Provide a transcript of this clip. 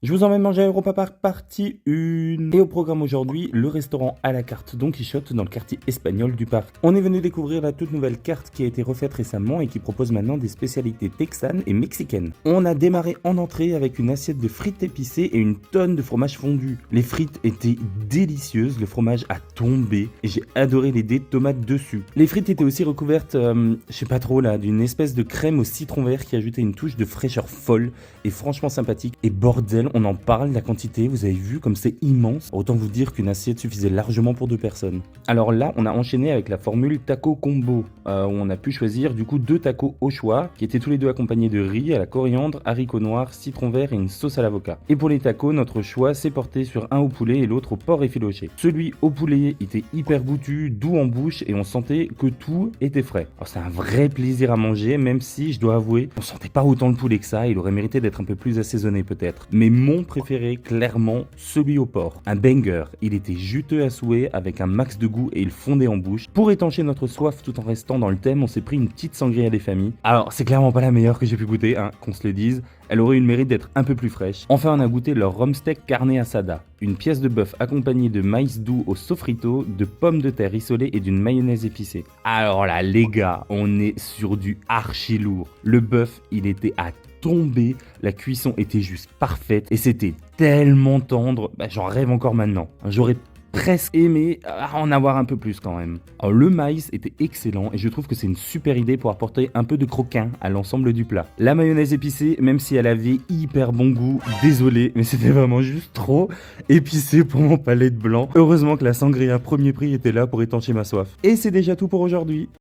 Je vous emmène manger à Europa Park partie 1. Et au programme aujourd'hui, le restaurant à la carte Don Quichotte dans le quartier espagnol du parc. On est venu découvrir la toute nouvelle carte qui a été refaite récemment et qui propose maintenant des spécialités texanes et mexicaines. On a démarré en entrée avec une assiette de frites épicées et une tonne de fromage fondu. Les frites étaient délicieuses, le fromage a tombé et j'ai adoré les dés de tomates dessus. Les frites étaient aussi recouvertes, je sais pas trop là, d'une espèce de crème au citron vert qui ajoutait une touche de fraîcheur folle et franchement sympathique. Et bordel, on en parle, la quantité, vous avez vu comme c'est immense. Autant vous dire qu'une assiette suffisait largement pour 2 personnes. Alors là, on a enchaîné avec la formule taco combo, où on a pu choisir du coup 2 tacos au choix, qui étaient tous les deux accompagnés de riz à la coriandre, haricots noirs, citron vert et une sauce à l'avocat. Et pour les tacos, notre choix s'est porté sur un au poulet et l'autre au porc effiloché. Celui au poulet était hyper goûtu, doux en bouche et on sentait que tout était frais. Alors c'est un vrai plaisir à manger, même si je dois avouer, on sentait pas autant le poulet que ça, il aurait mérité d'être un peu plus assaisonné peut-être. Mais mon préféré, clairement, celui au porc. Un banger, il était juteux à souhait avec un max de goût et il fondait en bouche. Pour étancher notre soif tout en restant dans le thème, on s'est pris une petite sangria des familles. Alors c'est clairement pas la meilleure que j'ai pu goûter, hein, qu'on se le dise. Elle aurait eu le mérite d'être un peu plus fraîche. Enfin, on a goûté leur rhum steak carne asada, une pièce de bœuf accompagnée de maïs doux au sofrito, de pommes de terre rissolées et d'une mayonnaise épicée. Alors là, les gars, on est sur du archi lourd. Le bœuf, il était à tomber, la cuisson était juste parfaite et c'était tellement tendre, j'en rêve encore maintenant. J'aurais presque aimé en avoir un peu plus quand même. Alors, le maïs était excellent et je trouve que c'est une super idée pour apporter un peu de croquant à l'ensemble du plat. La mayonnaise épicée, même si elle avait hyper bon goût, désolé, mais c'était vraiment juste trop épicé pour mon palais de blanc. Heureusement que la sangria premier prix était là pour étancher ma soif. Et c'est déjà tout pour aujourd'hui.